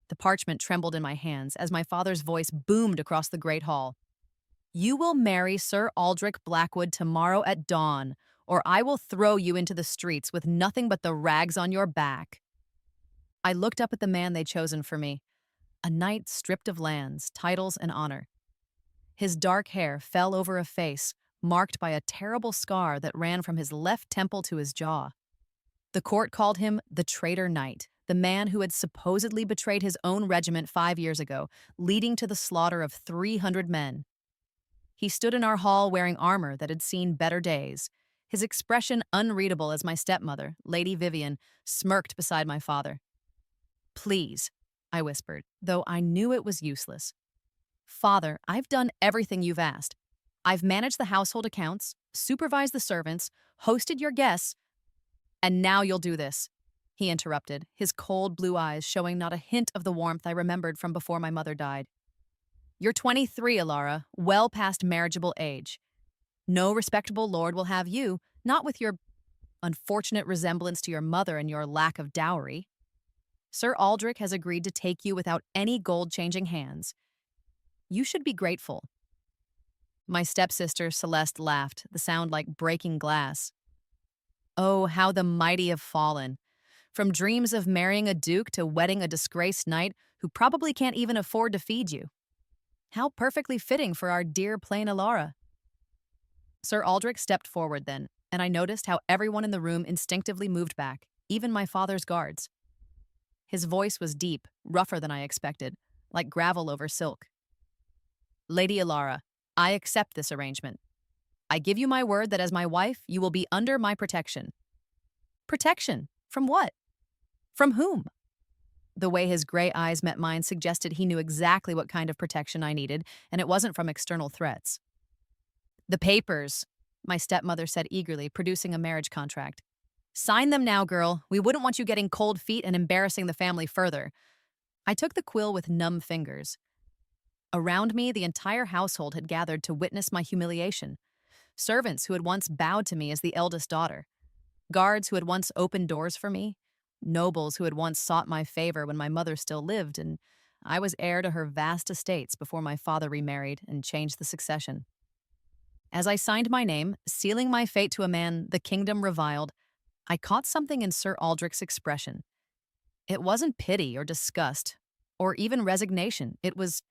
The parchment trembled in my hands as my father's voice boomed across the great hall. "You will marry Sir Aldrich Blackwood tomorrow at dawn, or I will throw you into the streets with nothing but the rags on your back." I looked up at the man they'd chosen for me, a knight stripped of lands, titles, and honor. His dark hair fell over a face marked by a terrible scar that ran from his left temple to his jaw. The court called him the traitor knight, the man who had supposedly betrayed his own regiment 5 years ago, leading to the slaughter of 300 men. He stood in our hall wearing armor that had seen better days, his expression unreadable as my stepmother, Lady Vivian, smirked beside my father. "Please," I whispered, though I knew it was useless. "Father, I've done everything you've asked. I've managed the household accounts, supervised the servants, hosted your guests, and now you'll do this," he interrupted, his cold blue eyes showing not a hint of the warmth I remembered from before my mother died. "You're 23, Alara, well past marriageable age. No respectable lord will have you, not with your unfortunate resemblance to your mother and your lack of dowry. Sir Aldrich has agreed to take you without any gold-changing hands. You should be grateful." My stepsister Celeste laughed, the sound like breaking glass. "Oh, how the mighty have fallen. From dreams of marrying a duke to wedding a disgraced knight who probably can't even afford to feed you. How perfectly fitting for our dear plain Alara." Sir Aldrich stepped forward then, and I noticed how everyone in the room instinctively moved back, even my father's guards. His voice was deep, rougher than I expected, like gravel over silk. "Lady Alara, I accept this arrangement. I give you my word that as my wife, you will be under my protection." "Protection? From what? From whom?" The way his gray eyes met mine suggested he knew exactly what kind of protection I needed, and it wasn't from external threats. "The papers," my stepmother said eagerly, producing a marriage contract. "Sign them now, girl. We wouldn't want you getting cold feet and embarrassing the family further." I took the quill with numb fingers. Around me, the entire household had gathered to witness my humiliation. Servants who had once bowed to me as the eldest daughter. Guards who had once opened doors for me. Nobles who had once sought my favor when my mother still lived, and I was heir to her vast estates before my father remarried and changed the succession. As I signed my name, sealing my fate to a man the kingdom reviled, I caught something in Sir Aldrich's expression. It wasn't pity or disgust, or even resignation. It was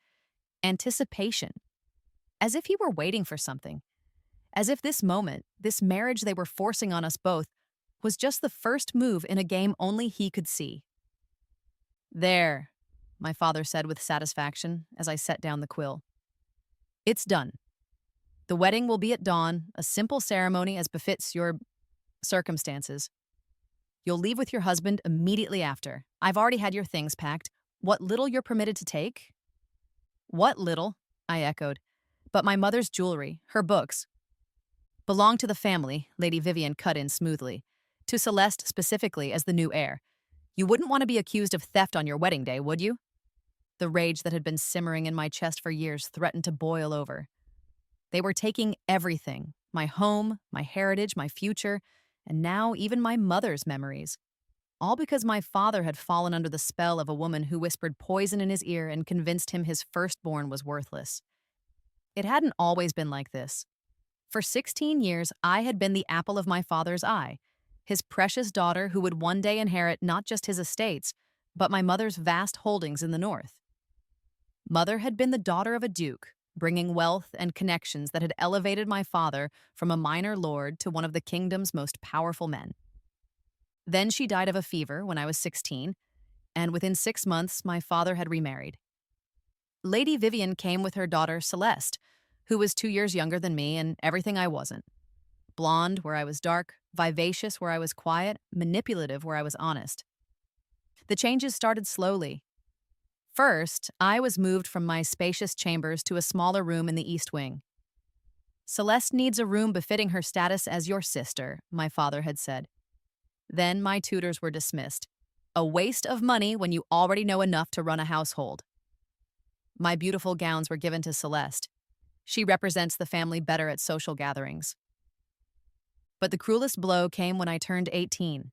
anticipation. As if he were waiting for something. As if this moment, this marriage they were forcing on us both, was just the first move in a game only he could see. "There," my father said with satisfaction as I set down the quill. "It's done. The wedding will be at dawn, a simple ceremony as befits your circumstances. You'll leave with your husband immediately after. I've already had your things packed. What little you're permitted to take?" "What little?" I echoed. "But my mother's jewelry, her books." "Belong to the family," Lady Vivian cut in smoothly. "To Celeste specifically as the new heir. You wouldn't want to be accused of theft on your wedding day, would you?" The rage that had been simmering in my chest for years threatened to boil over. They were taking everything, my home, my heritage, my future, and now even my mother's memories. All because my father had fallen under the spell of a woman who whispered poison in his ear and convinced him his firstborn was worthless. It hadn't always been like this. For 16 years, I had been the apple of my father's eye, his precious daughter who would one day inherit not just his estates, but my mother's vast holdings in the north. Mother had been the daughter of a duke, bringing wealth and connections that had elevated my father from a minor lord to one of the kingdom's most powerful men. Then she died of a fever when I was 16, and within 6 months my father had remarried. Lady Vivian came with her daughter Celeste, who was 2 years younger than me and everything I wasn't. Blonde where I was dark, vivacious where I was quiet, manipulative where I was honest. The changes started slowly. First, I was moved from my spacious chambers to a smaller room in the East Wing. "Celeste needs a room befitting her status as your sister," my father had said. Then my tutors were dismissed. A waste of money when you already know enough to run a household. My beautiful gowns were given to Celeste. She represents the family better at social gatherings. But the cruelest blow came when I turned 18.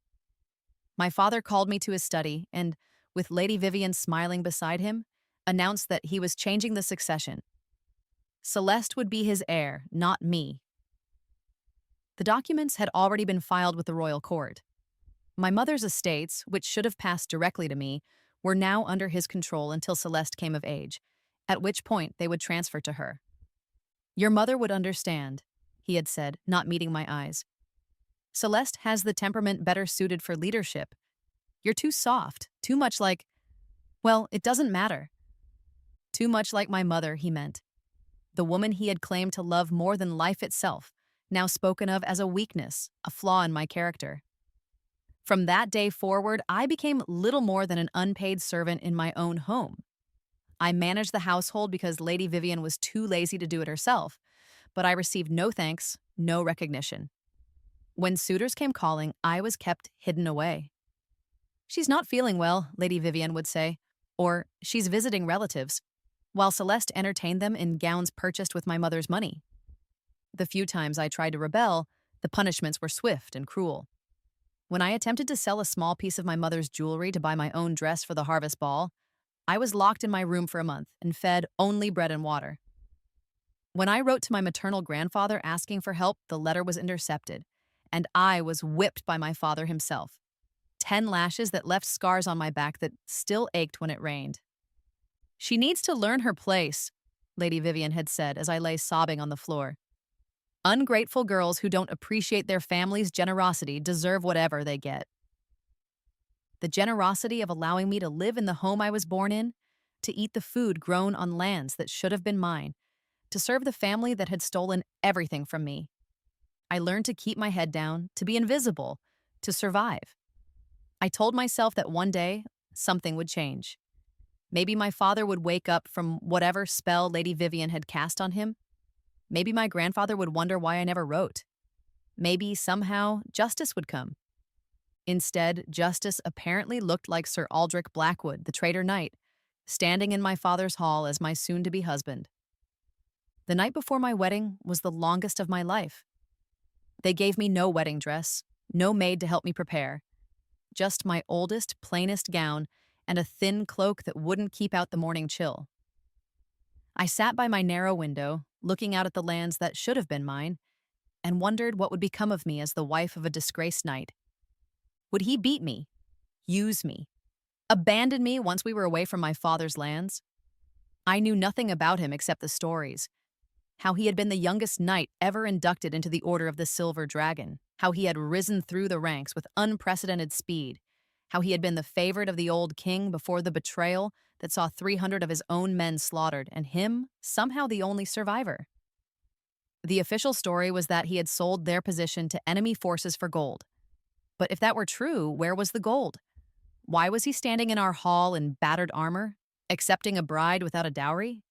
My father called me to his study, and with Lady Vivian smiling beside him, announced that he was changing the succession. Celeste would be his heir, not me. The documents had already been filed with the royal court. My mother's estates, which should have passed directly to me, were now under his control until Celeste came of age, at which point they would transfer to her. Your mother would understand, he had said, not meeting my eyes. Celeste has the temperament better suited for leadership. You're too soft, too much like, well, it doesn't matter. Too much like my mother, he meant. The woman he had claimed to love more than life itself, now spoken of as a weakness, a flaw in my character. From that day forward, I became little more than an unpaid servant in my own home. I managed the household because Lady Vivian was too lazy to do it herself, but I received no thanks, no recognition. When suitors came calling, I was kept hidden away. She's not feeling well, Lady Vivian would say, or she's visiting relatives, while Celeste entertained them in gowns purchased with my mother's money. The few times I tried to rebel, the punishments were swift and cruel. When I attempted to sell a small piece of my mother's jewelry to buy my own dress for the harvest ball, I was locked in my room for a month and fed only bread and water. When I wrote to my maternal grandfather asking for help, the letter was intercepted, and I was whipped by my father himself. 10 lashes that left scars on my back that still ached when it rained. She needs to learn her place, Lady Vivian had said as I lay sobbing on the floor. Ungrateful girls who don't appreciate their family's generosity deserve whatever they get. The generosity of allowing me to live in the home I was born in, to eat the food grown on lands that should have been mine, to serve the family that had stolen everything from me. I learned to keep my head down, to be invisible, to survive. I told myself that one day, something would change. Maybe my father would wake up from whatever spell Lady Vivian had cast on him. Maybe my grandfather would wonder why I never wrote. Maybe, somehow, justice would come. Instead, justice apparently looked like Sir Aldrich Blackwood, the traitor knight, standing in my father's hall as my soon-to-be husband. The night before my wedding was the longest of my life. They gave me no wedding dress, no maid to help me prepare. Just my oldest, plainest gown and a thin cloak that wouldn't keep out the morning chill. I sat by my narrow window, looking out at the lands that should have been mine, and wondered what would become of me as the wife of a disgraced knight. Would he beat me, use me, abandon me once we were away from my father's lands? I knew nothing about him except the stories. How he had been the youngest knight ever inducted into the Order of the Silver Dragon, how he had risen through the ranks with unprecedented speed, how he had been the favorite of the old king before the betrayal that saw 300 of his own men slaughtered, and him, somehow the only survivor. The official story was that he had sold their position to enemy forces for gold. But if that were true, where was the gold? Why was he standing in our hall in battered armor, accepting a bride without a dowry?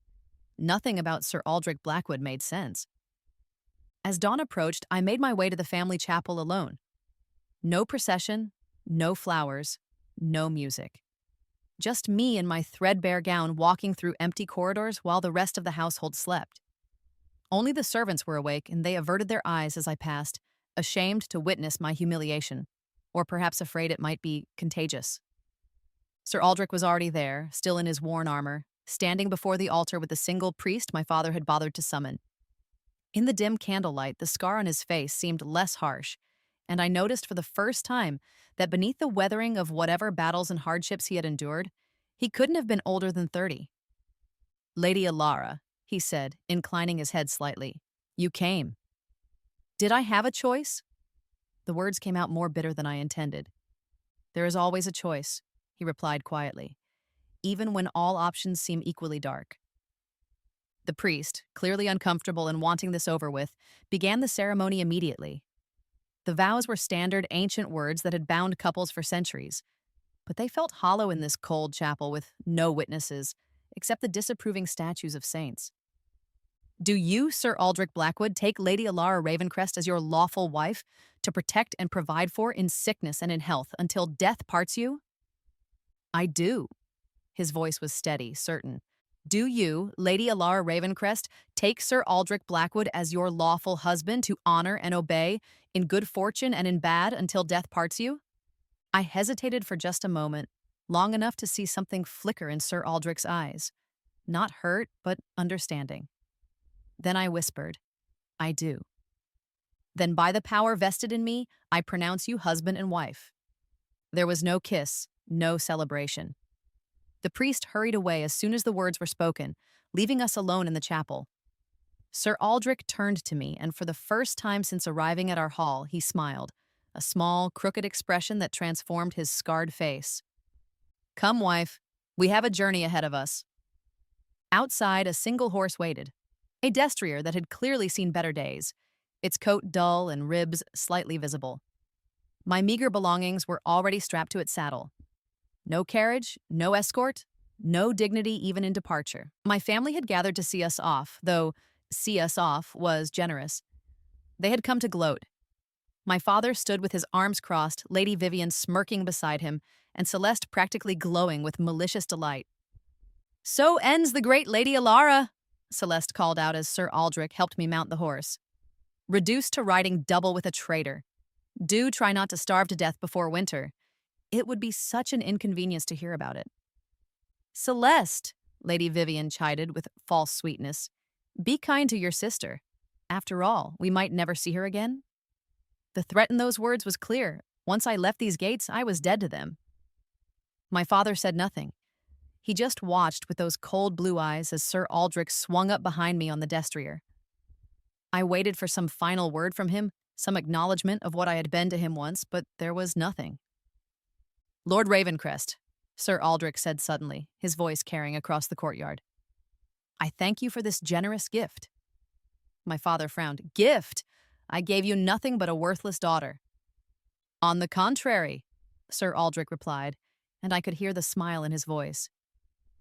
Nothing about Sir Aldrich Blackwood made sense. As dawn approached, I made my way to the family chapel alone. No procession, no flowers, no music. Just me in my threadbare gown walking through empty corridors while the rest of the household slept. Only the servants were awake, and they averted their eyes as I passed, ashamed to witness my humiliation, or perhaps afraid it might be contagious. Sir Aldrich was already there, still in his worn armor, standing before the altar with the single priest my father had bothered to summon. In the dim candlelight, the scar on his face seemed less harsh, and I noticed for the first time that beneath the weathering of whatever battles and hardships he had endured, he couldn't have been older than 30. Lady Alara, he said, inclining his head slightly, you came. Did I have a choice? The words came out more bitter than I intended. There is always a choice, he replied quietly, even when all options seem equally dark. The priest, clearly uncomfortable and wanting this over with, began the ceremony immediately. The vows were standard ancient words that had bound couples for centuries, but they felt hollow in this cold chapel with no witnesses, except the disapproving statues of saints. Do you, Sir Aldrich Blackwood, take Lady Alara Ravencrest as your lawful wife to protect and provide for in sickness and in health until death parts you? I do. His voice was steady, certain. Do you, Lady Alara Ravencrest, take Sir Aldrich Blackwood as your lawful husband to honor and obey, in good fortune and in bad, until death parts you? I hesitated for just a moment, long enough to see something flicker in Sir Aldrich's eyes. Not hurt, but understanding. Then I whispered, I do. Then by the power vested in me, I pronounce you husband and wife. There was no kiss, no celebration. The priest hurried away as soon as the words were spoken, leaving us alone in the chapel. Sir Aldrich turned to me, and for the first time since arriving at our hall, he smiled, a small, crooked expression that transformed his scarred face. Come, wife, we have a journey ahead of us. Outside, a single horse waited, a destrier that had clearly seen better days, its coat dull and ribs slightly visible. My meager belongings were already strapped to its saddle. No carriage, no escort, no dignity even in departure. My family had gathered to see us off, though see us off was generous. They had come to gloat. My father stood with his arms crossed, Lady Vivian smirking beside him, and Celeste practically glowing with malicious delight. So ends the great Lady Alara, Celeste called out as Sir Aldrich helped me mount the horse. Reduced to riding double with a traitor. Do try not to starve to death before winter. It would be such an inconvenience to hear about it. Celeste, Lady Vivian chided with false sweetness, be kind to your sister. After all, we might never see her again. The threat in those words was clear. Once I left these gates, I was dead to them. My father said nothing. He just watched with those cold blue eyes as Sir Aldrich swung up behind me on the destrier. I waited for some final word from him, some acknowledgement of what I had been to him once, but there was nothing. Lord Ravencrest, Sir Aldrich said suddenly, his voice carrying across the courtyard. I thank you for this generous gift. My father frowned. Gift? I gave you nothing but a worthless daughter. On the contrary, Sir Aldrich replied, and I could hear the smile in his voice.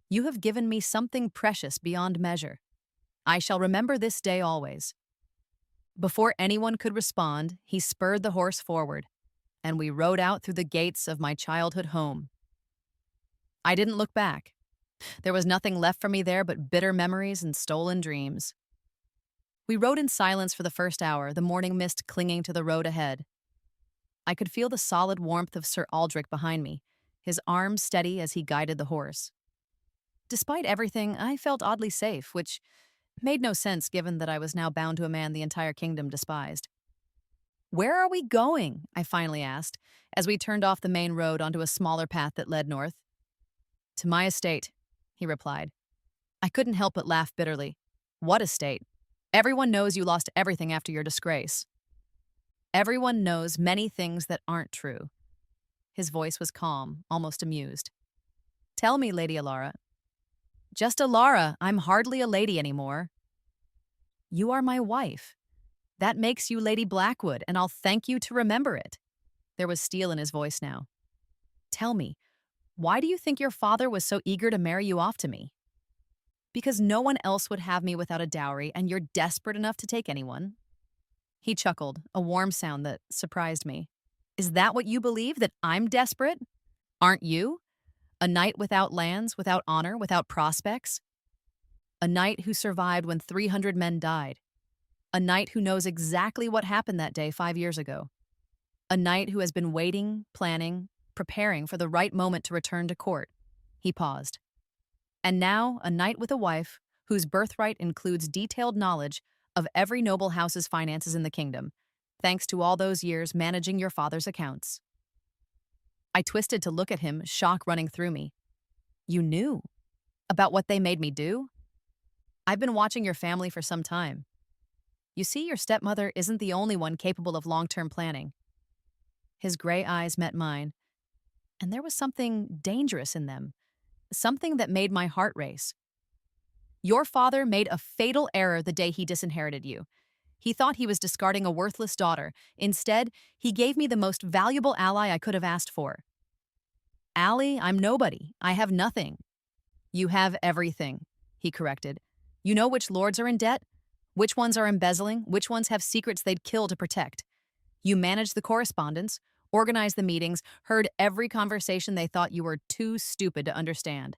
You have given me something precious beyond measure. I shall remember this day always. Before anyone could respond, he spurred the horse forward, and we rode out through the gates of my childhood home. I didn't look back. There was nothing left for me there but bitter memories and stolen dreams. We rode in silence for the first hour, the morning mist clinging to the road ahead. I could feel the solid warmth of Sir Aldrich behind me, his arm steady as he guided the horse. Despite everything, I felt oddly safe, which made no sense given that I was now bound to a man the entire kingdom despised. Where are we going? I finally asked, as we turned off the main road onto a smaller path that led north. To my estate, he replied. I couldn't help but laugh bitterly. What estate? Everyone knows you lost everything after your disgrace. Everyone knows many things that aren't true. His voice was calm, almost amused. Tell me, Lady Alara. Just Alara, I'm hardly a lady anymore. You are my wife. That makes you Lady Blackwood, and I'll thank you to remember it. There was steel in his voice now. Tell me, why do you think your father was so eager to marry you off to me? Because no one else would have me without a dowry, and you're desperate enough to take anyone. He chuckled, a warm sound that surprised me. Is that what you believe, that I'm desperate? Aren't you? A knight without lands, without honor, without prospects? A knight who survived when 300 men died. A knight who knows exactly what happened that day 5 years ago. A knight who has been waiting, planning, preparing for the right moment to return to court. He paused. And now, a knight with a wife whose birthright includes detailed knowledge of every noble house's finances in the kingdom, thanks to all those years managing your father's accounts. I twisted to look at him, shock running through me. You knew? About what they made me do? I've been watching your family for some time. You see, your stepmother isn't the only one capable of long-term planning. His gray eyes met mine, and there was something dangerous in them, something that made my heart race. Your father made a fatal error the day he disinherited you. He thought he was discarding a worthless daughter. Instead, he gave me the most valuable ally I could have asked for. Allie, I'm nobody. I have nothing. You have everything, he corrected. You know which lords are in debt, which ones are embezzling, which ones have secrets they'd kill to protect. You managed the correspondence, organized the meetings, heard every conversation they thought you were too stupid to understand.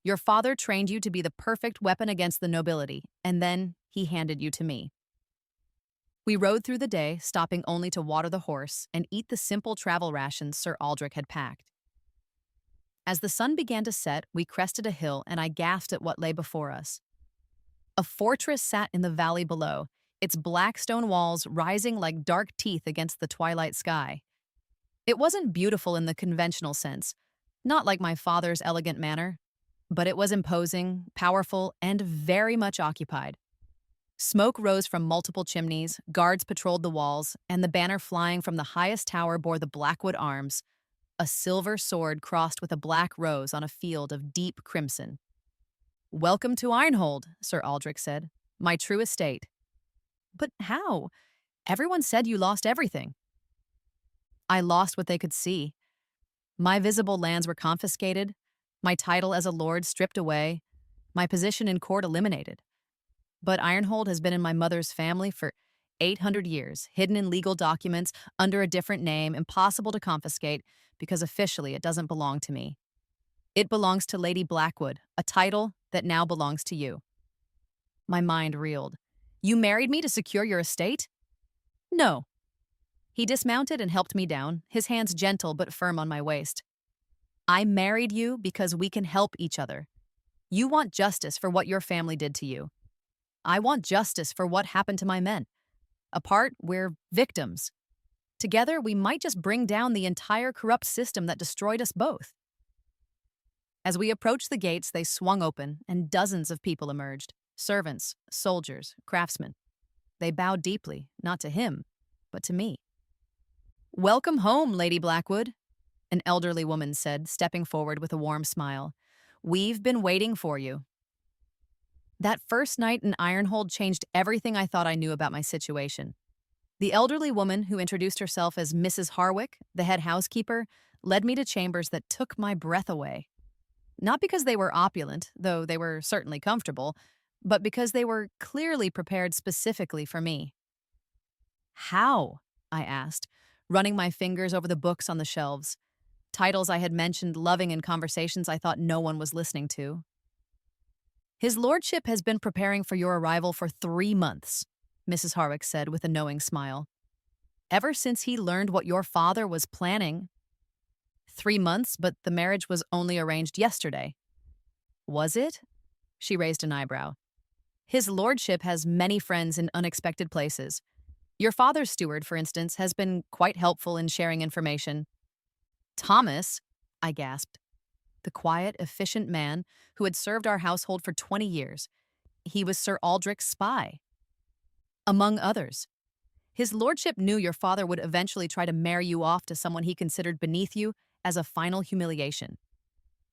Your father trained you to be the perfect weapon against the nobility, and then he handed you to me. We rode through the day, stopping only to water the horse and eat the simple travel rations Sir Aldrich had packed. As the sun began to set, we crested a hill and I gasped at what lay before us. A fortress sat in the valley below, its black stone walls rising like dark teeth against the twilight sky. It wasn't beautiful in the conventional sense, not like my father's elegant manner, but it was imposing, powerful, and very much occupied. Smoke rose from multiple chimneys, guards patrolled the walls, and the banner flying from the highest tower bore the Blackwood arms, a silver sword crossed with a black rose on a field of deep crimson. "Welcome to Ironhold," Sir Aldrich said. "My true estate." "But how? Everyone said you lost everything." "I lost what they could see. My visible lands were confiscated, my title as a lord stripped away, my position in court eliminated. But Ironhold has been in my mother's family for 800 years, hidden in legal documents, under a different name, impossible to confiscate, because officially it doesn't belong to me. It belongs to Lady Blackwood, a title that now belongs to you." My mind reeled. "You married me to secure your estate?" "No." He dismounted and helped me down, his hands gentle but firm on my waist. "I married you because we can help each other. You want justice for what your family did to you. I want justice for what happened to my men. Apart, we're victims. Together, we might just bring down the entire corrupt system that destroyed us both." As we approached the gates, they swung open, and dozens of people emerged. Servants, soldiers, craftsmen. They bowed deeply, not to him, but to me. "Welcome home, Lady Blackwood," an elderly woman said, stepping forward with a warm smile. "We've been waiting for you." That first night in Ironhold changed everything I thought I knew about my situation. The elderly woman, who introduced herself as Mrs. Harwick, the head housekeeper, led me to chambers that took my breath away. Not because they were opulent, though they were certainly comfortable, but because they were clearly prepared specifically for me. "How?" I asked, running my fingers over the books on the shelves, titles I had mentioned loving in conversations I thought no one was listening to. "His lordship has been preparing for your arrival for 3 months," Mrs. Harwick said with a knowing smile. "Ever since he learned what your father was planning." 3 months, but the marriage was only arranged yesterday." "Was it?" She raised an eyebrow. "His lordship has many friends in unexpected places. Your father's steward, for instance, has been quite helpful in sharing information." "Thomas," I gasped. The quiet, efficient man who had served our household for 20 years. He was Sir Aldrich's spy. "Among others. His lordship knew your father would eventually try to marry you off to someone he considered beneath you as a final humiliation.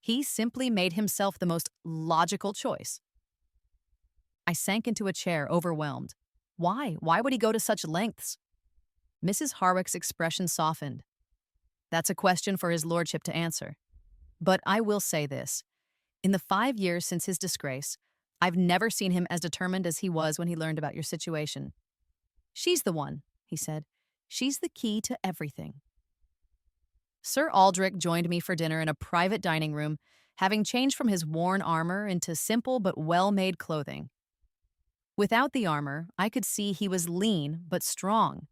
He simply made himself the most logical choice." I sank into a chair, overwhelmed. Why? Why would he go to such lengths? Mrs. Harwick's expression softened. "That's a question for his lordship to answer. But I will say this. In the 5 years since his disgrace, I've never seen him as determined as he was when he learned about your situation." "She's the one," he said. "She's the key to everything." Sir Aldrich joined me for dinner in a private dining room, having changed from his worn armor into simple but well-made clothing. Without the armor, I could see he was lean but strong,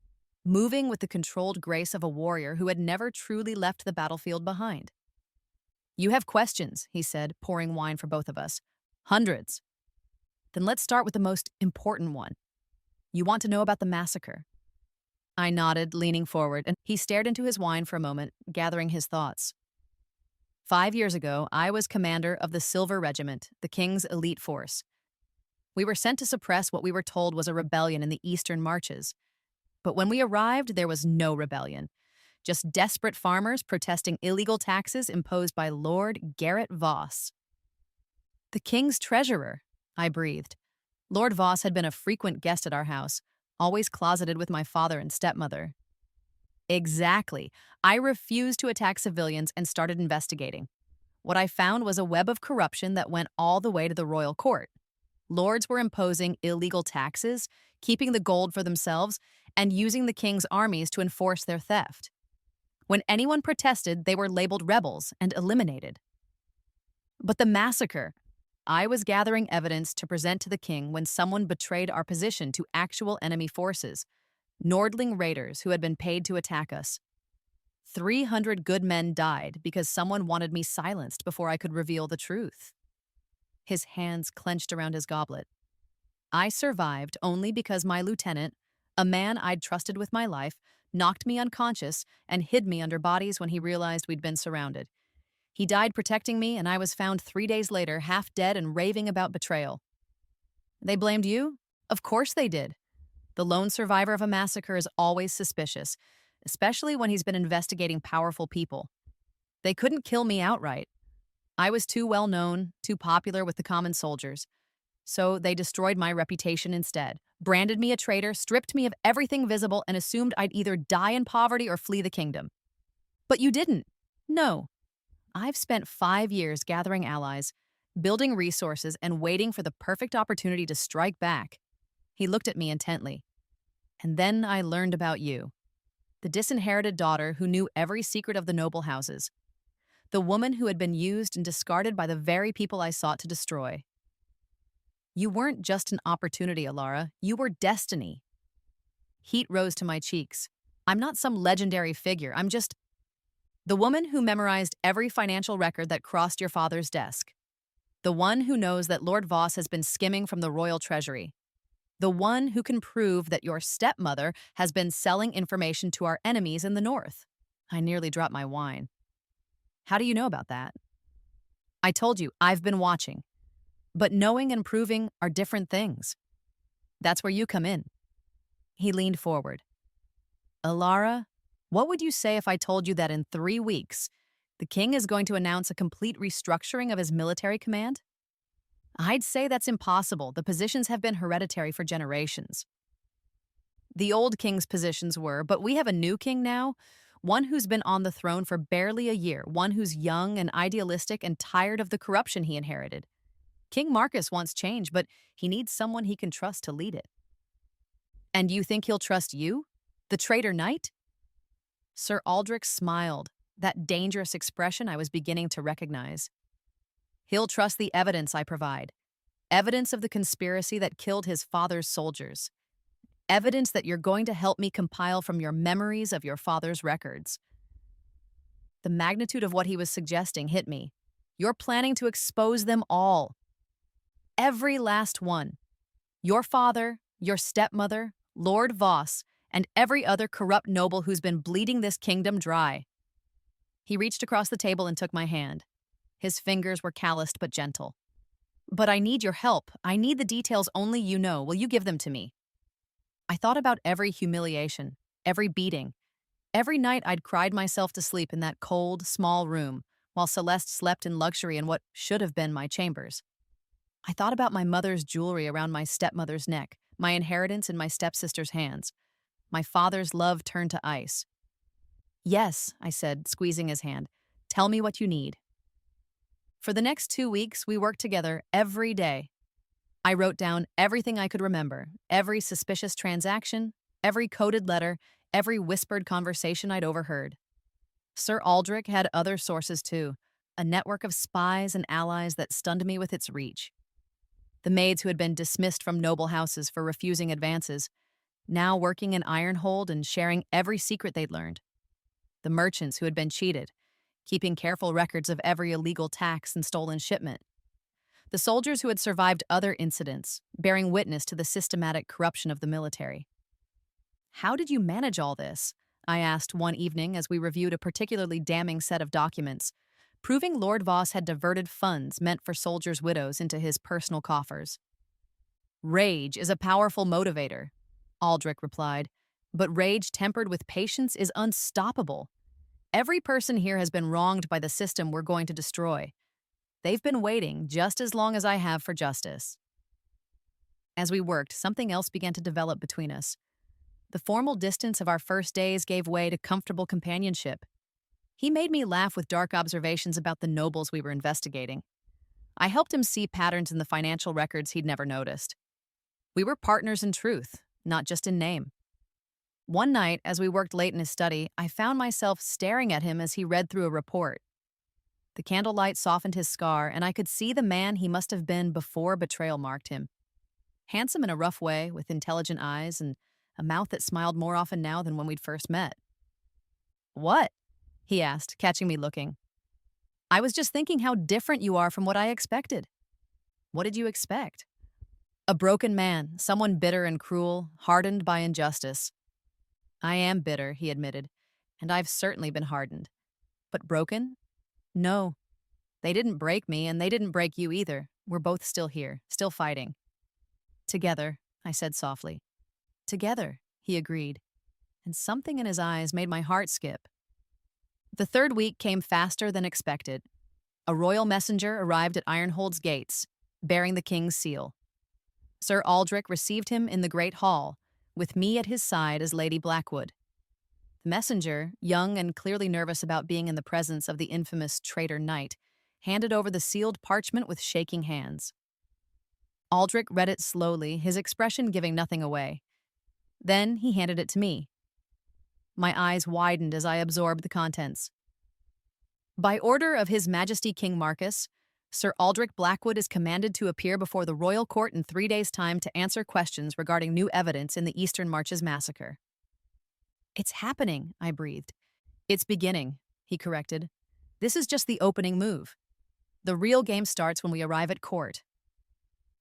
moving with the controlled grace of a warrior who had never truly left the battlefield behind. "You have questions," he said, pouring wine for both of us. "Hundreds." "Then let's start with the most important one. You want to know about the massacre." I nodded, leaning forward, and he stared into his wine for a moment, gathering his thoughts. 5 years ago, I was commander of the Silver Regiment, the King's elite force. We were sent to suppress what we were told was a rebellion in the Eastern Marches. But when we arrived, there was no rebellion. Just desperate farmers protesting illegal taxes imposed by Lord Garrett Voss. "The King's treasurer," I breathed. Lord Voss had been a frequent guest at our house, always closeted with my father and stepmother. "Exactly. I refused to attack civilians and started investigating. What I found was a web of corruption that went all the way to the royal court. Lords were imposing illegal taxes, keeping the gold for themselves, and using the king's armies to enforce their theft. When anyone protested, they were labeled rebels and eliminated. But the massacre, I was gathering evidence to present to the king when someone betrayed our position to actual enemy forces, Nordling raiders who had been paid to attack us. 300 good men died because someone wanted me silenced before I could reveal the truth. His hands clenched around his goblet. I survived only because my lieutenant, a man I'd trusted with my life, knocked me unconscious and hid me under bodies when he realized we'd been surrounded. He died protecting me, and I was found 3 days later, half dead and raving about betrayal. They blamed you? Of course they did. The lone survivor of a massacre is always suspicious, especially when he's been investigating powerful people. They couldn't kill me outright. I was too well known, too popular with the common soldiers. So they destroyed my reputation instead, branded me a traitor, stripped me of everything visible, and assumed I'd either die in poverty or flee the kingdom. But you didn't. No. I've spent 5 years gathering allies, building resources, and waiting for the perfect opportunity to strike back. He looked at me intently. And then I learned about you. The disinherited daughter who knew every secret of the noble houses. The woman who had been used and discarded by the very people I sought to destroy. You weren't just an opportunity, Alara. You were destiny. Heat rose to my cheeks. I'm not some legendary figure. I'm just the woman who memorized every financial record that crossed your father's desk. The one who knows that Lord Voss has been skimming from the royal treasury. The one who can prove that your stepmother has been selling information to our enemies in the north. I nearly dropped my wine. How do you know about that? I told you, I've been watching. But knowing and proving are different things. That's where you come in. He leaned forward. Alara, what would you say if I told you that in 3 weeks, the king is going to announce a complete restructuring of his military command? I'd say that's impossible. The positions have been hereditary for generations. The old king's positions were, but we have a new king now, one who's been on the throne for barely a year, one who's young and idealistic and tired of the corruption he inherited. King Marcus wants change, but he needs someone he can trust to lead it. And you think he'll trust you? The traitor knight? Sir Aldrich smiled, that dangerous expression I was beginning to recognize. He'll trust the evidence I provide. Evidence of the conspiracy that killed his father's soldiers. Evidence that you're going to help me compile from your memories of your father's records. The magnitude of what he was suggesting hit me. You're planning to expose them all. Every last one. Your father, your stepmother, Lord Voss, and every other corrupt noble who's been bleeding this kingdom dry. He reached across the table and took my hand. His fingers were calloused but gentle. But I need your help. I need the details only you know. Will you give them to me? I thought about every humiliation, every beating, every night I'd cried myself to sleep in that cold, small room, while Celeste slept in luxury in what should have been my chambers. I thought about my mother's jewelry around my stepmother's neck, my inheritance in my stepsister's hands, my father's love turned to ice. Yes, I said, squeezing his hand. Tell me what you need. For the next 2 weeks, we worked together every day. I wrote down everything I could remember, every suspicious transaction, every coded letter, every whispered conversation I'd overheard. Sir Aldrich had other sources too, a network of spies and allies that stunned me with its reach. The maids who had been dismissed from noble houses for refusing advances, now working in Ironhold and sharing every secret they'd learned. The merchants who had been cheated, keeping careful records of every illegal tax and stolen shipment. The soldiers who had survived other incidents, bearing witness to the systematic corruption of the military. How did you manage all this? I asked one evening as we reviewed a particularly damning set of documents, proving Lord Voss had diverted funds meant for soldiers' widows into his personal coffers. Rage is a powerful motivator, Aldrich replied, but rage tempered with patience is unstoppable. Every person here has been wronged by the system we're going to destroy. They've been waiting just as long as I have for justice. As we worked, something else began to develop between us. The formal distance of our first days gave way to comfortable companionship. He made me laugh with dark observations about the nobles we were investigating. I helped him see patterns in the financial records he'd never noticed. We were partners in truth, not just in name. One night, as we worked late in his study, I found myself staring at him as he read through a report. The candlelight softened his scar, and I could see the man he must have been before betrayal marked him. Handsome in a rough way, with intelligent eyes and a mouth that smiled more often now than when we'd first met. What? he asked, catching me looking. I was just thinking how different you are from what I expected. What did you expect? A broken man, someone bitter and cruel, hardened by injustice. I am bitter, he admitted, and I've certainly been hardened. But broken? No. They didn't break me, and they didn't break you either. We're both still here, still fighting. Together, I said softly. Together, he agreed, and something in his eyes made my heart skip. The third week came faster than expected. A royal messenger arrived at Ironhold's gates, bearing the king's seal. Sir Aldrich received him in the great hall, with me at his side as Lady Blackwood. The messenger, young and clearly nervous about being in the presence of the infamous traitor knight, handed over the sealed parchment with shaking hands. Aldrich read it slowly, his expression giving nothing away. Then he handed it to me. My eyes widened as I absorbed the contents. By order of His Majesty King Marcus, Sir Aldrich Blackwood is commanded to appear before the royal court in 3 days' time to answer questions regarding new evidence in the Eastern Marches massacre. It's happening, I breathed. It's beginning, he corrected. This is just the opening move. The real game starts when we arrive at court.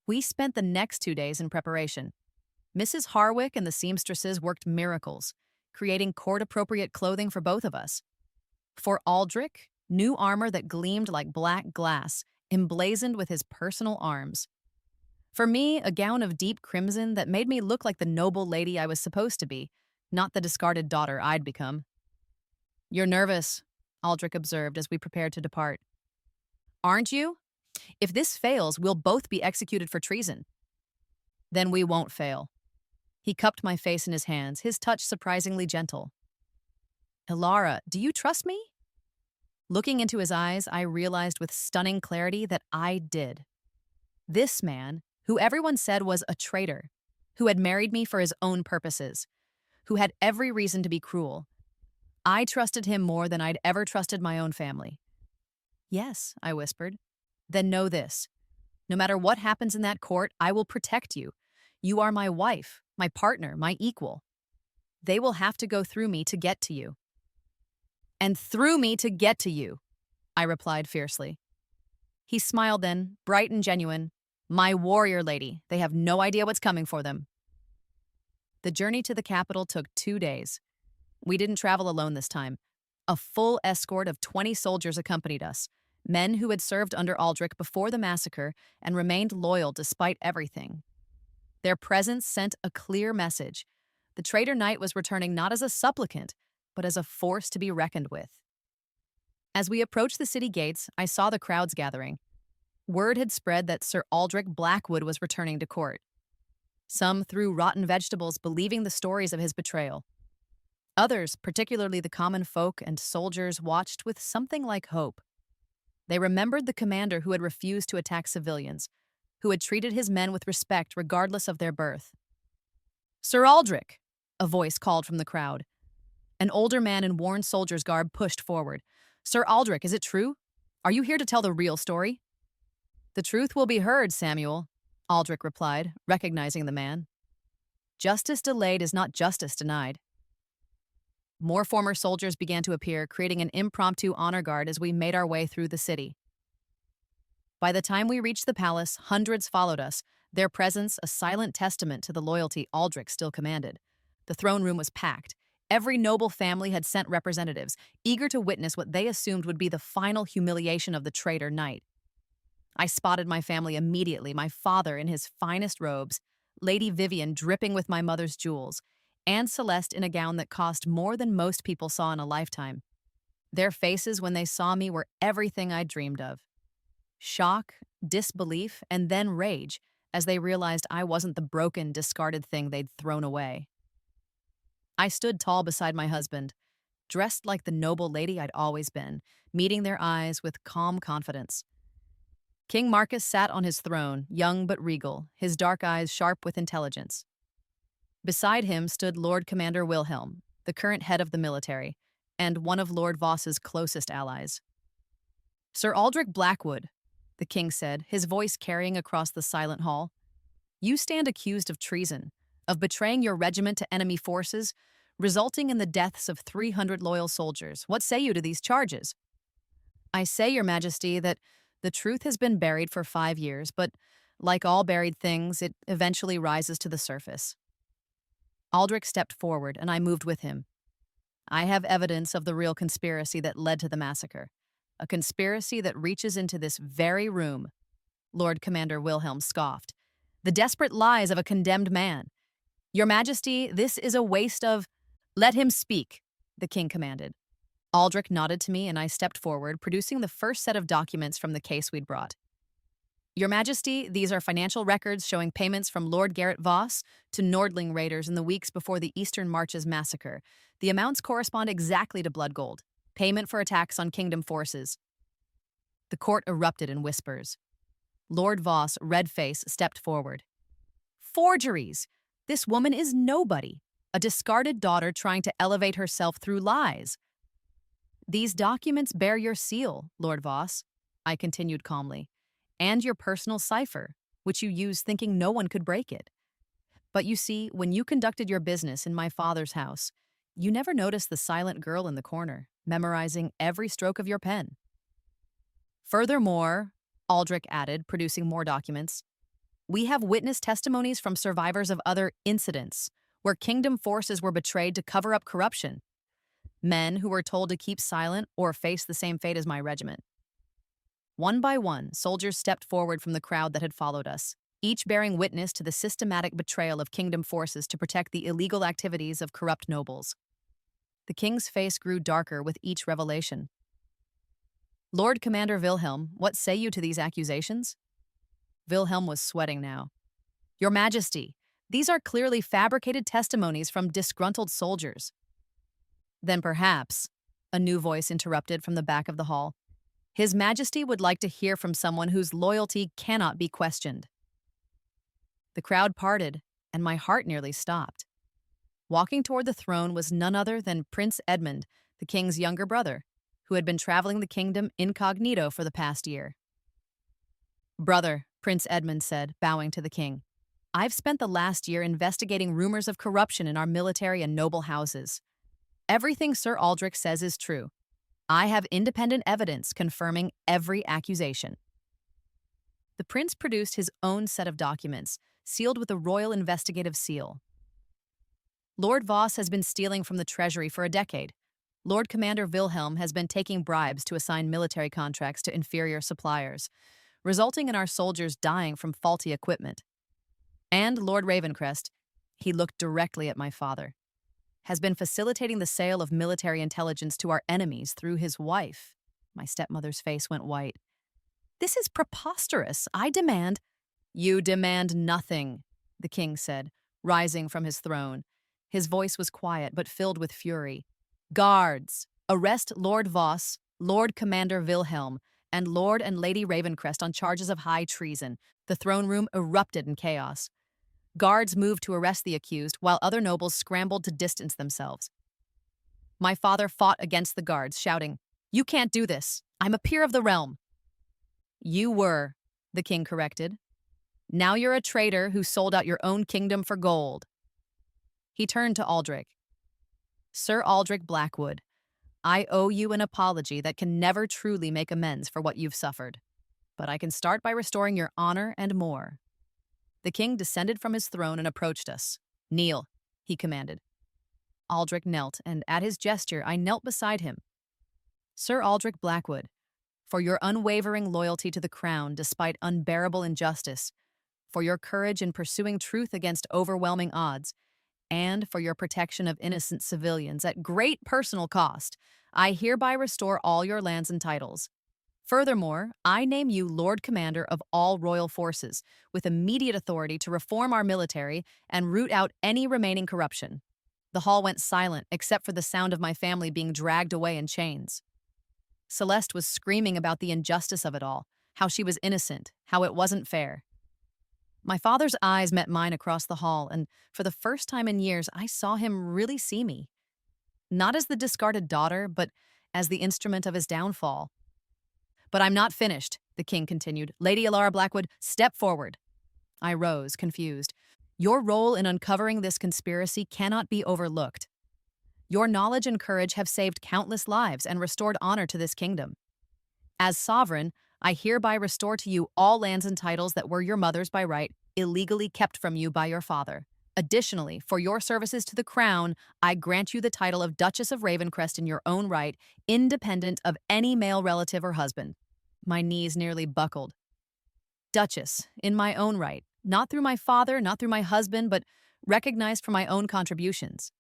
We spent the next 2 days in preparation. Mrs. Harwick and the seamstresses worked miracles, creating court-appropriate clothing for both of us. For Aldrich, new armor that gleamed like black glass, emblazoned with his personal arms. For me, a gown of deep crimson that made me look like the noble lady I was supposed to be, not the discarded daughter I'd become. You're nervous, Aldrich observed as we prepared to depart. Aren't you? If this fails, we'll both be executed for treason. Then we won't fail. He cupped my face in his hands, his touch surprisingly gentle. Ilara, do you trust me? Looking into his eyes, I realized with stunning clarity that I did. This man, who everyone said was a traitor, who had married me for his own purposes, who had every reason to be cruel, I trusted him more than I'd ever trusted my own family. Yes, I whispered. Then know this. No matter what happens in that court, I will protect you. You are my wife, my partner, my equal. They will have to go through me to get to you. And through me to get to you, I replied fiercely. He smiled then, bright and genuine. My warrior lady, they have no idea what's coming for them. The journey to the capital took 2 days. We didn't travel alone this time. A full escort of 20 soldiers accompanied us, men who had served under Aldrich before the massacre and remained loyal despite everything. Their presence sent a clear message. The traitor knight was returning not as a supplicant, but as a force to be reckoned with. As we approached the city gates, I saw the crowds gathering. Word had spread that Sir Aldrich Blackwood was returning to court. Some threw rotten vegetables, believing the stories of his betrayal. Others, particularly the common folk and soldiers, watched with something like hope. They remembered the commander who had refused to attack civilians, who had treated his men with respect regardless of their birth. Sir Aldrich, a voice called from the crowd. An older man in worn soldier's garb pushed forward. Sir Aldrich, is it true? Are you here to tell the real story? The truth will be heard, Samuel, Aldrich replied, recognizing the man. Justice delayed is not justice denied. More former soldiers began to appear, creating an impromptu honor guard as we made our way through the city. By the time we reached the palace, hundreds followed us, their presence a silent testament to the loyalty Aldrich still commanded. The throne room was packed. Every noble family had sent representatives, eager to witness what they assumed would be the final humiliation of the traitor knight. I spotted my family immediately, my father in his finest robes, Lady Vivian dripping with my mother's jewels, and Celeste in a gown that cost more than most people saw in a lifetime. Their faces when they saw me were everything I'd dreamed of. Shock, disbelief, and then rage as they realized I wasn't the broken, discarded thing they'd thrown away. I stood tall beside my husband, dressed like the noble lady I'd always been, meeting their eyes with calm confidence. King Marcus sat on his throne, young but regal, his dark eyes sharp with intelligence. Beside him stood Lord Commander Wilhelm, the current head of the military, and one of Lord Voss's closest allies. Sir Aldrich Blackwood, the king said, his voice carrying across the silent hall, you stand accused of treason, of betraying your regiment to enemy forces, resulting in the deaths of 300 loyal soldiers. What say you to these charges? I say, Your Majesty, that the truth has been buried for 5 years, but like all buried things, it eventually rises to the surface. Aldrich stepped forward, and I moved with him. I have evidence of the real conspiracy that led to the massacre, a conspiracy that reaches into this very room. Lord Commander Wilhelm scoffed. The desperate lies of a condemned man. Your Majesty, this is a waste of— Let him speak, the king commanded. Aldrich nodded to me, and I stepped forward, producing the first set of documents from the case we'd brought. Your Majesty, these are financial records showing payments from Lord Garrett Voss to Nordling raiders in the weeks before the Eastern Marches massacre. The amounts correspond exactly to blood gold, payment for attacks on kingdom forces. The court erupted in whispers. Lord Voss, red face, stepped forward. Forgeries! This woman is nobody, a discarded daughter trying to elevate herself through lies. These documents bear your seal, Lord Voss, I continued calmly, and your personal cipher, which you used thinking no one could break it. But you see, when you conducted your business in my father's house, you never noticed the silent girl in the corner, memorizing every stroke of your pen. Furthermore, Aldrich added, producing more documents, we have witness testimonies from survivors of other incidents where kingdom forces were betrayed to cover up corruption. Men who were told to keep silent or face the same fate as my regiment. One by one, soldiers stepped forward from the crowd that had followed us, each bearing witness to the systematic betrayal of kingdom forces to protect the illegal activities of corrupt nobles. The king's face grew darker with each revelation. Lord Commander Wilhelm, what say you to these accusations? Wilhelm was sweating now. Your Majesty, these are clearly fabricated testimonies from disgruntled soldiers. Then perhaps, a new voice interrupted from the back of the hall, His Majesty would like to hear from someone whose loyalty cannot be questioned. The crowd parted, and my heart nearly stopped. Walking toward the throne was none other than Prince Edmund, the king's younger brother, who had been traveling the kingdom incognito for the past year. Brother, Prince Edmund said, bowing to the king, I've spent the last year investigating rumors of corruption in our military and noble houses. Everything Sir Aldrich says is true. I have independent evidence confirming every accusation. The prince produced his own set of documents, sealed with the royal investigative seal. Lord Voss has been stealing from the treasury for a decade. Lord Commander Wilhelm has been taking bribes to assign military contracts to inferior suppliers, resulting in our soldiers dying from faulty equipment. And Lord Ravencrest, he looked directly at my father, has been facilitating the sale of military intelligence to our enemies through his wife. My stepmother's face went white. This is preposterous. I demand— You demand nothing, the king said, rising from his throne. His voice was quiet but filled with fury. Guards, arrest Lord Voss, Lord Commander Wilhelm, and Lord and Lady Ravencrest on charges of high treason. The throne room erupted in chaos. Guards moved to arrest the accused, while other nobles scrambled to distance themselves. My father fought against the guards, shouting, You can't do this. I'm a peer of the realm. You were, the king corrected. Now you're a traitor who sold out your own kingdom for gold. He turned to Aldrich. Sir Aldrich Blackwood, I owe you an apology that can never truly make amends for what you've suffered. But I can start by restoring your honor and more. The king descended from his throne and approached us. Kneel, he commanded. Aldrich knelt, and at his gesture, I knelt beside him. Sir Aldrich Blackwood, for your unwavering loyalty to the crown despite unbearable injustice, for your courage in pursuing truth against overwhelming odds, and for your protection of innocent civilians at great personal cost, I hereby restore all your lands and titles. Furthermore, I name you Lord Commander of all royal forces, with immediate authority to reform our military and root out any remaining corruption. The hall went silent, except for the sound of my family being dragged away in chains. Celeste was screaming about the injustice of it all, how she was innocent, how it wasn't fair. My father's eyes met mine across the hall, and for the first time in years, I saw him really see me. Not as the discarded daughter, but as the instrument of his downfall. But I'm not finished, the king continued. Lady Alara Blackwood, step forward. I rose, confused. Your role in uncovering this conspiracy cannot be overlooked. Your knowledge and courage have saved countless lives and restored honor to this kingdom. As sovereign, I hereby restore to you all lands and titles that were your mother's by right, illegally kept from you by your father. Additionally, for your services to the crown, I grant you the title of Duchess of Ravencrest in your own right, independent of any male relative or husband. My knees nearly buckled. Duchess, in my own right, not through my father, not through my husband, but recognized for my own contributions.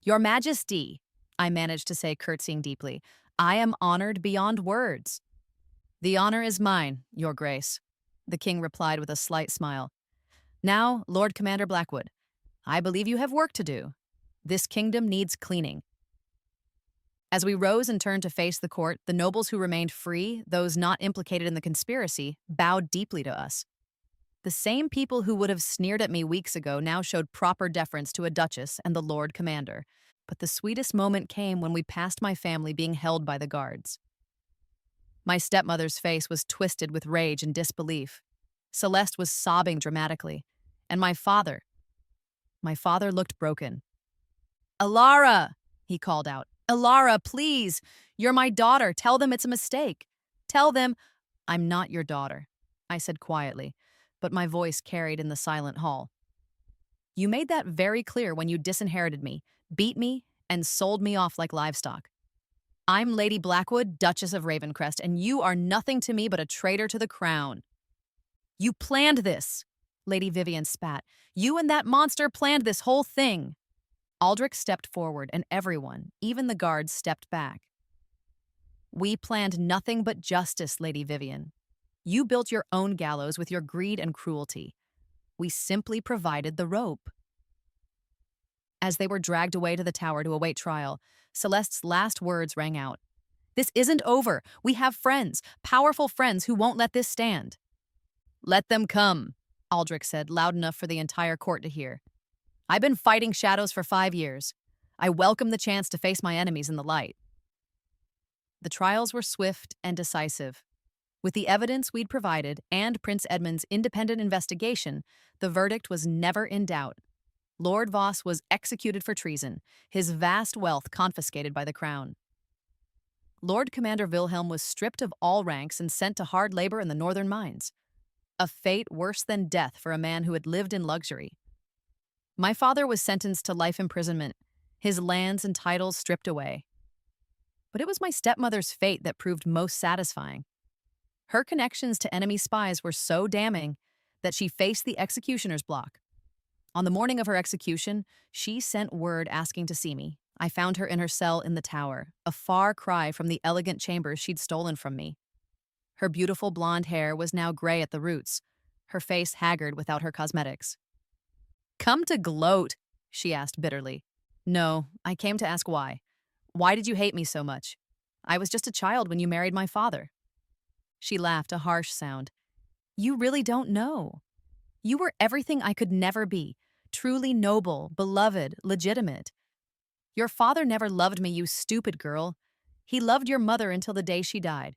Your Majesty, I managed to say, curtsying deeply, I am honored beyond words. The honor is mine, Your Grace, the king replied with a slight smile. Now, Lord Commander Blackwood, I believe you have work to do. This kingdom needs cleaning. As we rose and turned to face the court, the nobles who remained free, those not implicated in the conspiracy, bowed deeply to us. The same people who would have sneered at me weeks ago now showed proper deference to a duchess and the Lord Commander. But the sweetest moment came when we passed my family being held by the guards. My stepmother's face was twisted with rage and disbelief. Celeste was sobbing dramatically. And my father looked broken. Alara, he called out. Alara, please, you're my daughter. Tell them it's a mistake. Tell them, I'm not your daughter, I said quietly, but my voice carried in the silent hall. You made that very clear when you disinherited me, beat me, and sold me off like livestock. I'm Lady Blackwood, Duchess of Ravencrest, and you are nothing to me but a traitor to the crown. You planned this, Lady Vivian spat. You and that monster planned this whole thing. Aldrich stepped forward, and everyone, even the guards, stepped back. We planned nothing but justice, Lady Vivian. You built your own gallows with your greed and cruelty. We simply provided the rope. As they were dragged away to the tower to await trial, Celeste's last words rang out. This isn't over. We have friends, powerful friends who won't let this stand. Let them come, Aldrich said, loud enough for the entire court to hear. I've been fighting shadows for 5 years. I welcome the chance to face my enemies in the light. The trials were swift and decisive. With the evidence we'd provided and Prince Edmund's independent investigation, the verdict was never in doubt. Lord Voss was executed for treason, his vast wealth confiscated by the crown. Lord Commander Wilhelm was stripped of all ranks and sent to hard labor in the northern mines. A fate worse than death for a man who had lived in luxury. My father was sentenced to life imprisonment, his lands and titles stripped away. But it was my stepmother's fate that proved most satisfying. Her connections to enemy spies were so damning that she faced the executioner's block. On the morning of her execution, she sent word asking to see me. I found her in her cell in the tower, a far cry from the elegant chambers she'd stolen from me. Her beautiful blonde hair was now gray at the roots, her face haggard without her cosmetics. Come to gloat, she asked bitterly. No, I came to ask why. Why did you hate me so much? I was just a child when you married my father. She laughed, a harsh sound. You really don't know. You were everything I could never be, truly noble, beloved, legitimate. Your father never loved me, you stupid girl. He loved your mother until the day she died.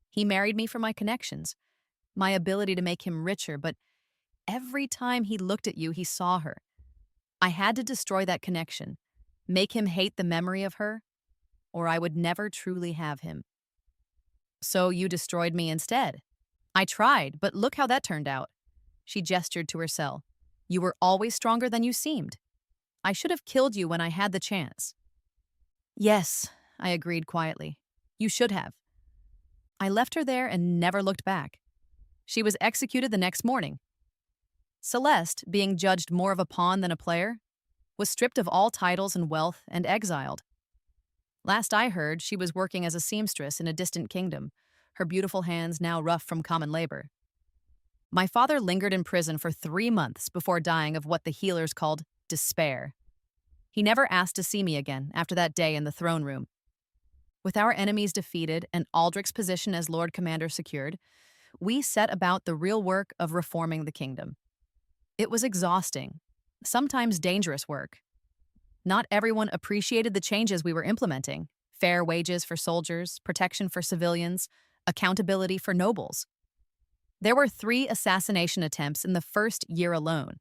He married me for my connections, my ability to make him richer, but every time he looked at you, he saw her. I had to destroy that connection, make him hate the memory of her, or I would never truly have him. So you destroyed me instead. I tried, but look how that turned out. She gestured to her cell. You were always stronger than you seemed. I should have killed you when I had the chance. Yes, I agreed quietly. You should have. I left her there and never looked back. She was executed the next morning. Celeste, being judged more of a pawn than a player, was stripped of all titles and wealth and exiled. Last I heard, she was working as a seamstress in a distant kingdom, her beautiful hands now rough from common labor. My father lingered in prison for 3 months before dying of what the healers called despair. He never asked to see me again after that day in the throne room. With our enemies defeated and Aldrich's position as Lord Commander secured, we set about the real work of reforming the kingdom. It was exhausting, sometimes dangerous work. Not everyone appreciated the changes we were implementing: fair wages for soldiers, protection for civilians, accountability for nobles. There were 3 assassination attempts in the first year alone.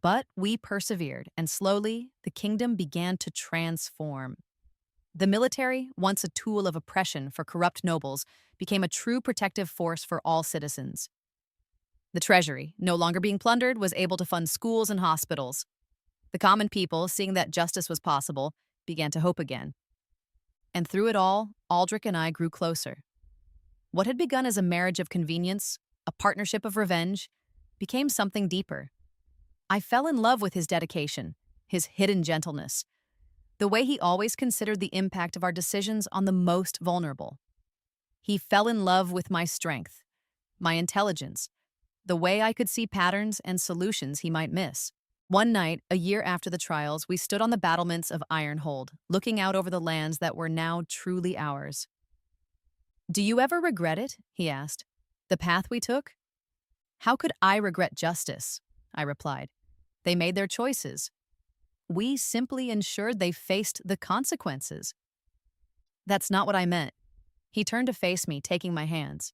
But we persevered, and slowly the kingdom began to transform. The military, once a tool of oppression for corrupt nobles, became a true protective force for all citizens. The treasury, no longer being plundered, was able to fund schools and hospitals. The common people, seeing that justice was possible, began to hope again. And through it all, Aldrich and I grew closer. What had begun as a marriage of convenience, a partnership of revenge, became something deeper. I fell in love with his dedication, his hidden gentleness, the way he always considered the impact of our decisions on the most vulnerable. He fell in love with my strength, my intelligence, the way I could see patterns and solutions he might miss. One night, a year after the trials, we stood on the battlements of Ironhold, looking out over the lands that were now truly ours. "Do you ever regret it?" he asked. "The path we took?" "How could I regret justice?" I replied. "They made their choices. We simply ensured they faced the consequences." "That's not what I meant." He turned to face me, taking my hands.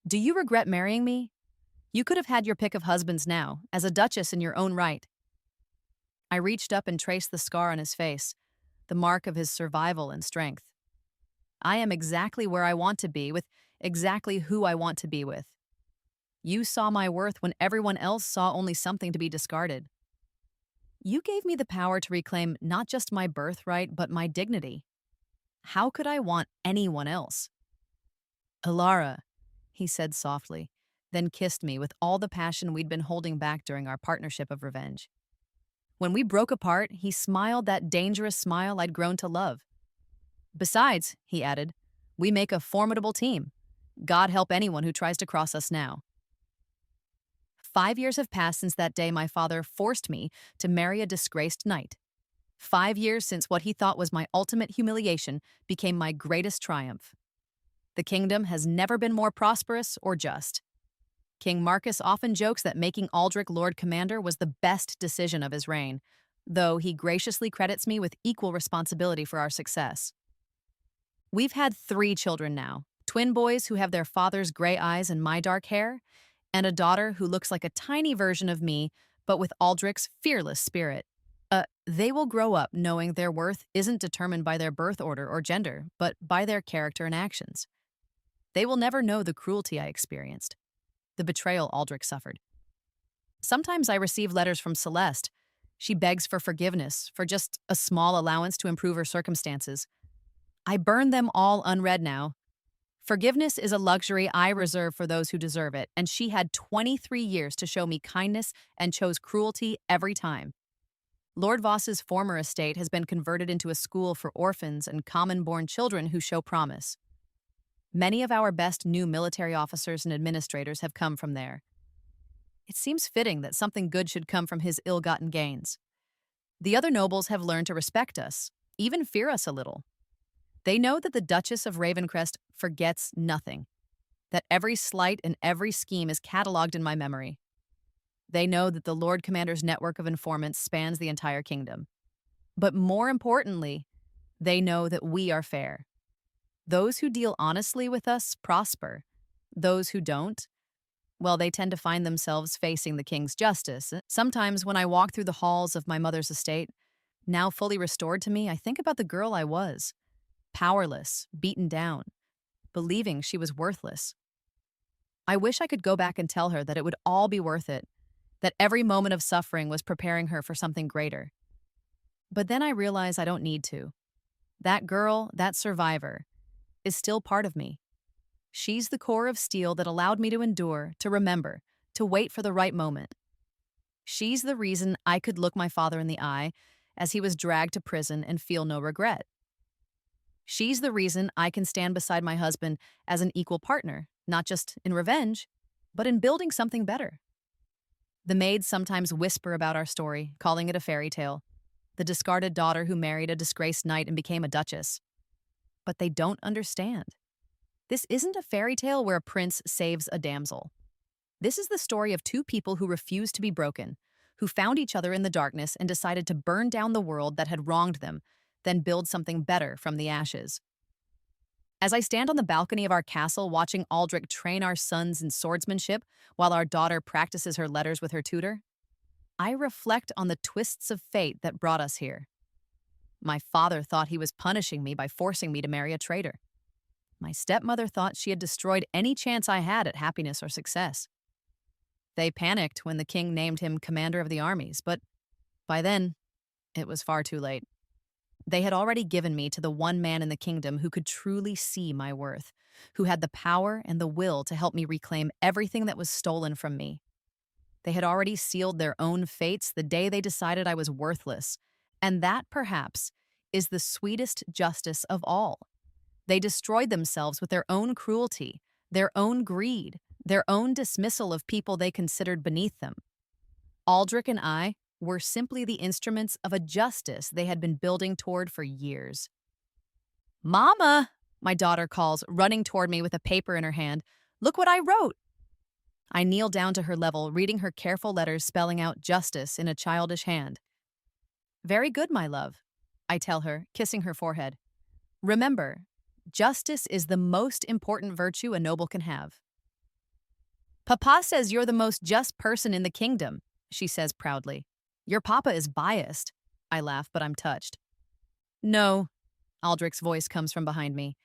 "Do you regret marrying me? You could have had your pick of husbands now, as a duchess in your own right." I reached up and traced the scar on his face, the mark of his survival and strength. "I am exactly where I want to be, with exactly who I want to be with. You saw my worth when everyone else saw only something to be discarded. You gave me the power to reclaim not just my birthright, but my dignity. How could I want anyone else?" "Alara," he said softly, then kissed me with all the passion we'd been holding back during our partnership of revenge. When we broke apart, he smiled that dangerous smile I'd grown to love. "Besides," he added, "we make a formidable team. God help anyone who tries to cross us now." 5 years have passed since that day my father forced me to marry a disgraced knight. 5 years since what he thought was my ultimate humiliation became my greatest triumph. The kingdom has never been more prosperous or just. King Marcus often jokes that making Aldrich Lord Commander was the best decision of his reign, though he graciously credits me with equal responsibility for our success. We've had 3 children now, twin boys who have their father's gray eyes and my dark hair, and a daughter who looks like a tiny version of me, but with Aldrich's fearless spirit. They will grow up knowing their worth isn't determined by their birth order or gender, but by their character and actions. They will never know the cruelty I experienced, the betrayal Aldrich suffered. Sometimes I receive letters from Celeste. She begs for forgiveness, for just a small allowance to improve her circumstances. I burn them all unread now. Forgiveness is a luxury I reserve for those who deserve it, and she had 23 years to show me kindness and chose cruelty every time. Lord Voss's former estate has been converted into a school for orphans and common-born children who show promise. Many of our best new military officers and administrators have come from there. It seems fitting that something good should come from his ill-gotten gains. The other nobles have learned to respect us, even fear us a little. They know that the Duchess of Ravencrest forgets nothing, that every slight and every scheme is catalogued in my memory. They know that the Lord Commander's network of informants spans the entire kingdom. But more importantly, they know that we are fair. Those who deal honestly with us prosper. Those who don't, well, they tend to find themselves facing the king's justice. Sometimes when I walk through the halls of my mother's estate, now fully restored to me, I think about the girl I was. Powerless, beaten down, believing she was worthless. I wish I could go back and tell her that it would all be worth it, that every moment of suffering was preparing her for something greater. But then I realize I don't need to. That girl, that survivor, is still part of me. She's the core of steel that allowed me to endure, to remember, to wait for the right moment. She's the reason I could look my father in the eye as he was dragged to prison and feel no regret. She's the reason I can stand beside my husband as an equal partner, not just in revenge, but in building something better. The maids sometimes whisper about our story, calling it a fairy tale. The discarded daughter who married a disgraced knight and became a duchess. But they don't understand. This isn't a fairy tale where a prince saves a damsel. This is the story of 2 people who refused to be broken, who found each other in the darkness and decided to burn down the world that had wronged them, then build something better from the ashes. As I stand on the balcony of our castle watching Aldrich train our sons in swordsmanship while our daughter practices her letters with her tutor, I reflect on the twists of fate that brought us here. My father thought he was punishing me by forcing me to marry a traitor. My stepmother thought she had destroyed any chance I had at happiness or success. They panicked when the king named him commander of the armies, but by then, it was far too late. They had already given me to the one man in the kingdom who could truly see my worth, who had the power and the will to help me reclaim everything that was stolen from me. They had already sealed their own fates the day they decided I was worthless, and that, perhaps, is the sweetest justice of all. They destroyed themselves with their own cruelty, their own greed, their own dismissal of people they considered beneath them. Aldrich and I were simply the instruments of a justice they had been building toward for years. "Mama," my daughter calls, running toward me with a paper in her hand. "Look what I wrote." I kneel down to her level, reading her careful letters spelling out justice in a childish hand. "Very good, my love," I tell her, kissing her forehead. "Remember, justice is the most important virtue a noble can have." "Papa says you're the most just person in the kingdom," she says proudly. "Your papa is biased." I laugh, but I'm touched. "No," Aldrich's voice comes from behind me.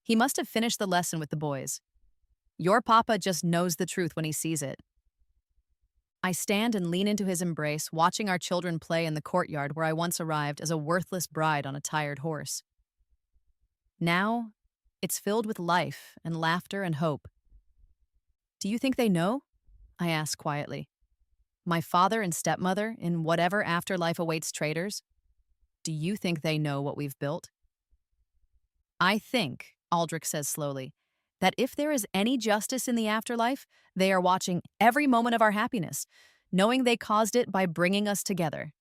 He must have finished the lesson with the boys. "Your papa just knows the truth when he sees it." I stand and lean into his embrace, watching our children play in the courtyard where I once arrived as a worthless bride on a tired horse. Now, it's filled with life and laughter and hope. "Do you think they know?" I ask quietly. "My father and stepmother, in whatever afterlife awaits traitors, do you think they know what we've built?" "I think," Aldrich says slowly, "that if there is any justice in the afterlife, they are watching every moment of our happiness, knowing they caused it by bringing us together.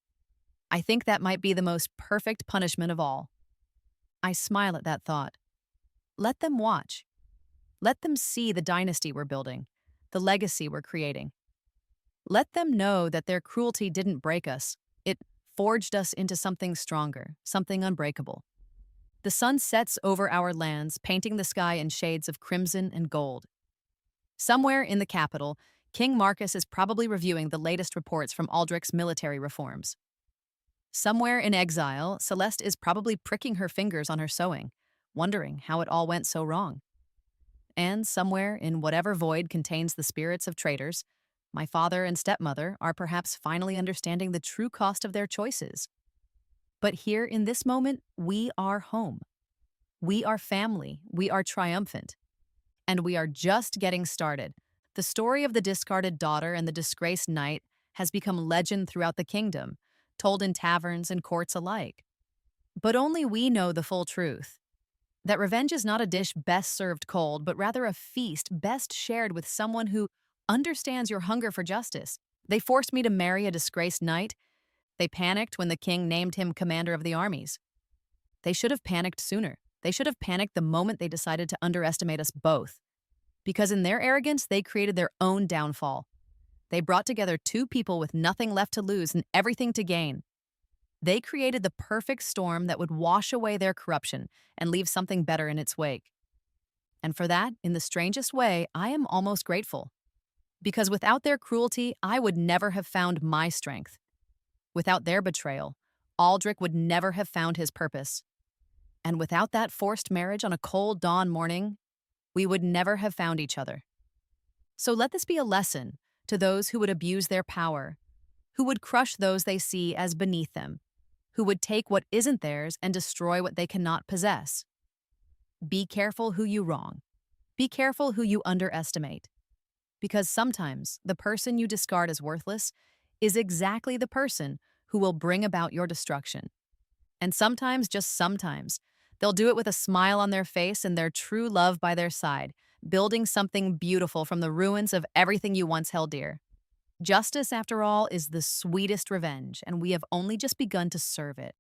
I think that might be the most perfect punishment of all." I smile at that thought. Let them watch. Let them see the dynasty we're building, the legacy we're creating. Let them know that their cruelty didn't break us. It forged us into something stronger, something unbreakable. The sun sets over our lands, painting the sky in shades of crimson and gold. Somewhere in the capital, King Marcus is probably reviewing the latest reports from Aldrich's military reforms. Somewhere in exile, Celeste is probably pricking her fingers on her sewing, wondering how it all went so wrong. And somewhere in whatever void contains the spirits of traitors, my father and stepmother are perhaps finally understanding the true cost of their choices. But here in this moment, we are home. We are family. We are triumphant. And we are just getting started. The story of the discarded daughter and the disgraced knight has become legend throughout the kingdom, told in taverns and courts alike. But only we know the full truth. That revenge is not a dish best served cold, but rather a feast best shared with someone who understands your hunger for justice. They forced me to marry a disgraced knight. They panicked when the king named him commander of the armies. They should have panicked sooner. They should have panicked the moment they decided to underestimate us both. Because in their arrogance, they created their own downfall. They brought together two people with nothing left to lose and everything to gain. They created the perfect storm that would wash away their corruption and leave something better in its wake. And for that, in the strangest way, I am almost grateful. Because without their cruelty, I would never have found my strength. Without their betrayal, Aldrich would never have found his purpose. And without that forced marriage on a cold dawn morning, we would never have found each other. So let this be a lesson to those who would abuse their power, who would crush those they see as beneath them, who would take what isn't theirs and destroy what they cannot possess. Be careful who you wrong. Be careful who you underestimate. Because sometimes the person you discard as worthless is exactly the person who will bring about your destruction. And sometimes, just sometimes, they'll do it with a smile on their face and their true love by their side, building something beautiful from the ruins of everything you once held dear. Justice, after all, is the sweetest revenge, and we have only just begun to serve it.